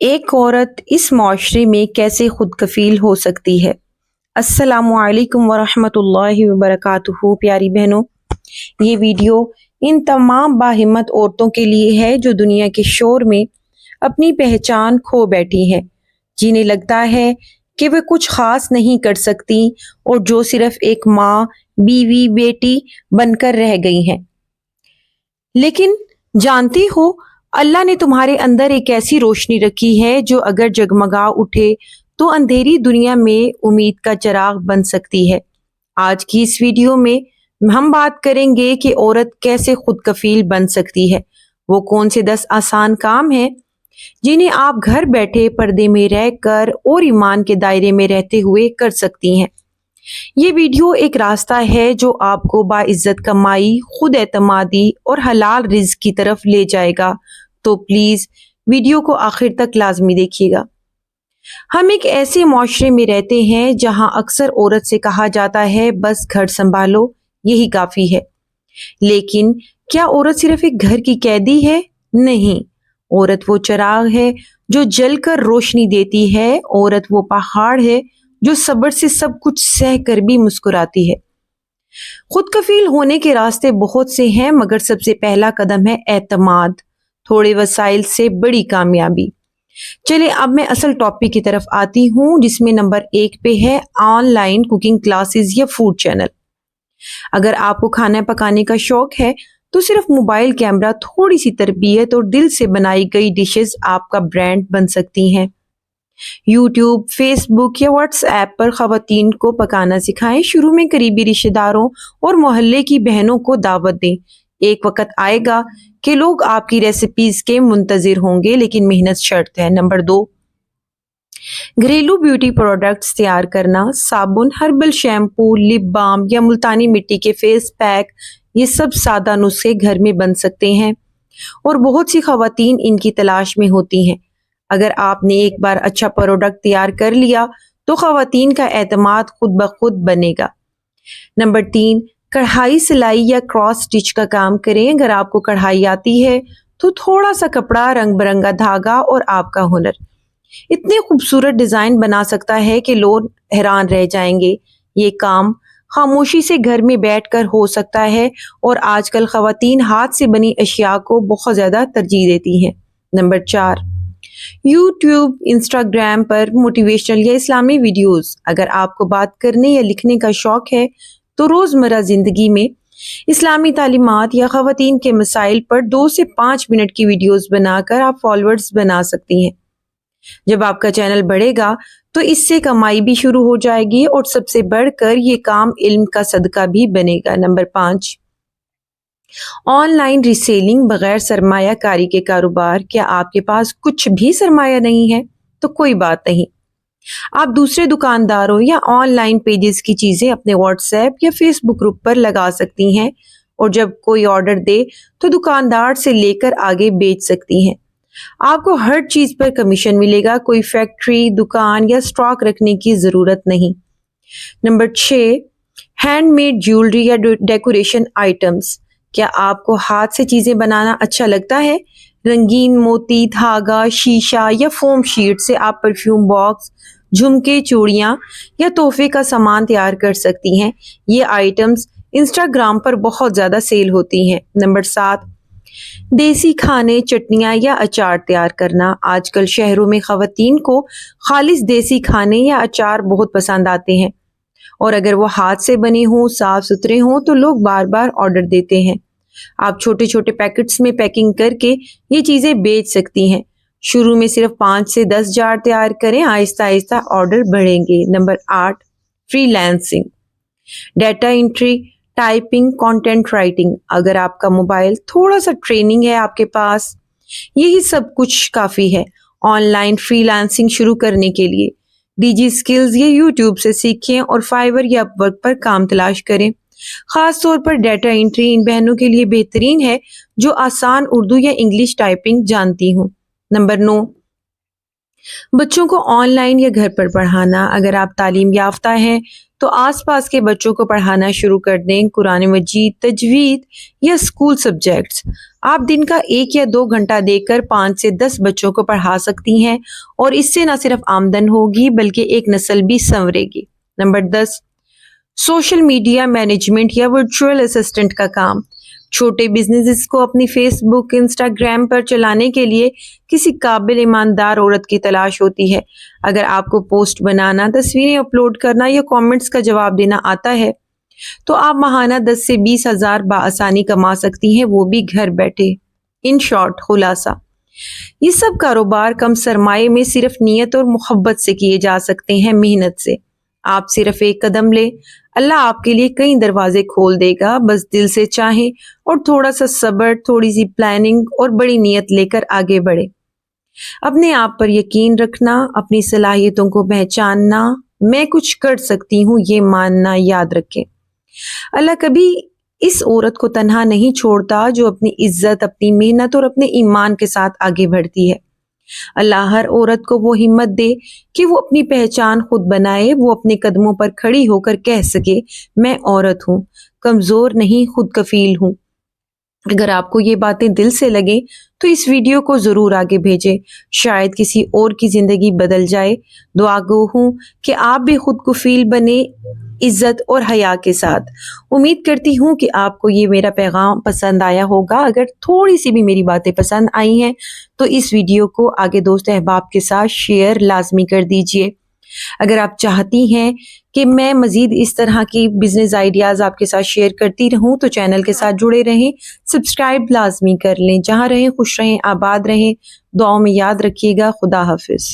एक औरत इस माशरे में कैसे खुद कफील हो सकती है। अस्सलामु अलैकुम वरहमतुल्लाहि वबरकातुहू। प्यारी बहनों, ये वीडियो इन तमाम बाहिम्मत औरतों के लिए है जो दुनिया के शोर में अपनी पहचान खो बैठी हैं, जिन्हें लगता है कि वे कुछ खास नहीं कर सकती और जो सिर्फ एक माँ, बीवी, बेटी बनकर रह गई हैं। लेकिन जानती हो, अल्लाह ने तुम्हारे अंदर एक ऐसी रोशनी रखी है जो अगर जगमगा उठे तो अंधेरी दुनिया में उम्मीद का चिराग बन सकती है। आज की इस वीडियो में हम बात करेंगे कि औरत कैसे खुद कफील बन सकती है। वो कौन से 10 आसान काम हैं जिन्हें आप घर बैठे पर्दे में रहकर और ईमान के दायरे में रहते हुए कर सकती हैं। ये वीडियो एक रास्ता है जो आपको बाइज्जत कमाई, खुद एतमादी और हलाल रिज़्क की तरफ ले जाएगा। तो प्लीज वीडियो को आखिर तक लाजमी देखिएगा। हम एक ऐसे माशरे में रहते हैं जहां अक्सर औरत से कहा जाता है बस घर संभालो, यही काफी है। लेकिन क्या औरत सिर्फ एक घर की कैदी है? नहीं, औरत वो चिराग है जो जलकर रोशनी देती है। औरत वो पहाड़ है जो सब्र से सब कुछ सह कर भी मुस्कुराती है। खुद कफील होने के रास्ते बहुत से हैं, मगर सबसे पहला कदम है एतमाद। थोड़े वसाइल से बड़ी कामयाबी। चलिए अब मैं असल टॉपिक की तरफ आती हूँ, जिसमें नंबर 1 पे है ऑनलाइन कुकिंग क्लासेस या फूड चैनल। अगर आपको खाना पकाने का शौक है तो सिर्फ मोबाइल कैमरा, थोड़ी सी तरबियत और दिल से बनाई गई डिशेस आपका ब्रांड बन सकती हैं। यूट्यूब, फेसबुक या व्हाट्सएप पर खवातीन को पकाना सिखाएं। शुरू में करीबी रिश्तेदारों और मोहल्ले की बहनों को दावत दें। एक वक्त आएगा कि लोग आपकी रेसिपीज के मुंतजिर होंगे, लेकिन मेहनत शर्त है। नंबर 2, घरेलू ब्यूटी प्रोडक्ट्स तैयार करना। साबुन, हर्बल शैम्पू, लिप बाम या मुल्तानी मिट्टी के फेस पैक, ये सब सादा नुस्खे घर में बन सकते हैं और बहुत सी खवातीन इनकी तलाश में होती हैं। अगर आपने एक बार अच्छा प्रोडक्ट तैयार कर लिया तो खवातीन का एतमाद खुद ब खुद बनेगा। नंबर 3, कढ़ाई, सिलाई या क्रॉस स्टिच का काम करें। अगर आपको कढ़ाई आती है तो थोड़ा सा कपड़ा, रंग बिरंगा धागा और आपका हुनर इतने खूबसूरत डिजाइन बना सकता है कि लोग हैरान रह जाएंगे। ये काम खामोशी से घर में बैठकर हो सकता है और आजकल खवातीन हाथ से बनी अशिया को बहुत ज्यादा तरजीह देती हैं। नंबर 4, यूट्यूब, इंस्टाग्राम पर मोटिवेशनल या इस्लामी वीडियोस। अगर आपको बात करने या लिखने का शौक है तो रोजमर्रा जिंदगी में इस्लामी तालीमात या खवातीन के मसाइल पर 2 से 5 मिनट की वीडियोस बनाकर आप फॉलोअर्स बना सकती हैं। जब आपका चैनल बढ़ेगा तो इससे कमाई भी शुरू हो जाएगी और सबसे बढ़कर ये काम इल्म का सदका भी बनेगा। नंबर 5, ऑनलाइन रीसेलिंग, बगैर सरमायाकारी के कारोबार। क्या आपके पास कुछ भी सरमाया नहीं है तो कोई बात नहीं, आप दूसरे दुकानदारों या ऑनलाइन पेजेस की चीजें अपने व्हाट्सएप या फेसबुक ग्रुप पर लगा सकती हैं और जब कोई ऑर्डर दे तो दुकानदार से लेकर आगे बेच सकती हैं। आपको हर चीज पर कमीशन मिलेगा, कोई फैक्ट्री, दुकान या स्टॉक रखने की जरूरत नहीं। नंबर 6, हैंडमेड ज्वेलरी या डेकोरेशन आइटम्स। क्या आपको हाथ से चीजें बनाना अच्छा लगता है? रंगीन मोती, धागा, शीशा या फोम शीट से आप परफ्यूम बॉक्स, झुमके, चूड़ियां या तोहफे का सामान तैयार कर सकती हैं। ये आइटम्स इंस्टाग्राम पर बहुत ज्यादा सेल होती हैं। नंबर 7, देसी खाने, चटनियां या अचार तैयार करना। आजकल शहरों में खवातीन को खालिस देसी खाने या अचार बहुत पसंद आते हैं और अगर वो हाथ से बने हों, साफ सुथरे हों तो लोग बार बार ऑर्डर देते हैं। आप छोटे छोटे पैकेट्स में पैकिंग करके ये चीजें बेच सकती हैं। शुरू में सिर्फ 5 से 10 जार तैयार करें, आहिस्ता आहिस्ता ऑर्डर बढ़ेंगे। Number 8, freelancing, data entry, typing, content writing. अगर आपका मोबाइल, थोड़ा सा ट्रेनिंग है आपके पास, यही सब कुछ काफी है ऑनलाइन फ्रीलांसिंग शुरू करने के लिए। डिजी स्किल्स या यूट्यूब से सीखें और फाइवर या अपवर्क पर काम तलाश करें। खास तौर पर डेटा एंट्री इन बहनों के लिए बेहतरीन है जो आसान उर्दू या इंग्लिश टाइपिंग जानती हूँ। नंबर 9, बच्चों को ऑनलाइन या घर पर पढ़ाना। अगर आप तालीम याफ्ता हैं تو آس پاس کے بچوں کو پڑھانا شروع کر دیں۔ قرآن مجید، تجوید یا اسکول سبجیکٹس آپ دن کا 1 یا 2 گھنٹہ دے کر 5 سے 10 بچوں کو پڑھا سکتی ہیں، اور اس سے نہ صرف آمدن ہوگی بلکہ ایک نسل بھی سنورے گی۔ نمبر 10، سوشل میڈیا مینجمنٹ یا ورچوئل اسسٹنٹ کا کام۔ چھوٹے بزنسز کو اپنی فیس بک، انسٹاگرام پر چلانے کے لیے کسی قابل ایماندار عورت کی تلاش ہوتی ہے۔ اگر آپ کو پوسٹ بنانا، تصویریں اپلوڈ کرنا یا کامنٹس کا جواب دینا آتا ہے تو آپ ماہانہ 10 سے 20 ہزار بآسانی کما سکتی ہیں، وہ بھی گھر بیٹھے۔ ان شارٹ، خلاصہ، یہ سب کاروبار کم سرمایہ میں صرف نیت اور محبت سے کیے جا سکتے ہیں، محنت سے۔ آپ صرف ایک قدم لیں، اللہ آپ کے لیے کئی دروازے کھول دے گا، بس دل سے چاہیں اور تھوڑا سا صبر، تھوڑی سی پلاننگ اور بڑی نیت لے کر آگے بڑھے۔ اپنے آپ پر یقین رکھنا، اپنی صلاحیتوں کو پہچاننا، میں کچھ کر سکتی ہوں یہ ماننا یاد رکھیں۔ اللہ کبھی اس عورت کو تنہا نہیں چھوڑتا جو اپنی عزت، اپنی محنت اور اپنے ایمان کے ساتھ آگے بڑھتی ہے۔ اللہ ہر عورت کو وہ ہمت دے کہ وہ اپنی پہچان خود بنائے، وہ اپنے قدموں پر کھڑی ہو کر کہہ سکے، میں عورت ہوں، کمزور نہیں، خود کفیل ہوں۔ اگر آپ کو یہ باتیں دل سے لگیں تو اس ویڈیو کو ضرور آگے بھیجیں، شاید کسی اور کی زندگی بدل جائے۔ دعا گو ہوں کہ آپ بھی خود کفیل بنے، عزت اور حیا کے ساتھ۔ امید کرتی ہوں کہ آپ کو یہ میرا پیغام پسند آیا ہوگا۔ اگر تھوڑی سی بھی میری باتیں پسند آئی ہیں تو اس ویڈیو کو آگے دوست احباب کے ساتھ شیئر لازمی کر دیجئے۔ اگر آپ چاہتی ہیں کہ میں مزید اس طرح کی بزنس آئیڈیاز آپ کے ساتھ شیئر کرتی رہوں تو چینل کے ساتھ جڑے رہیں، سبسکرائب لازمی کر لیں۔ جہاں رہیں خوش رہیں، آباد رہیں، دعاؤں میں یاد رکھیے گا۔ خدا حافظ۔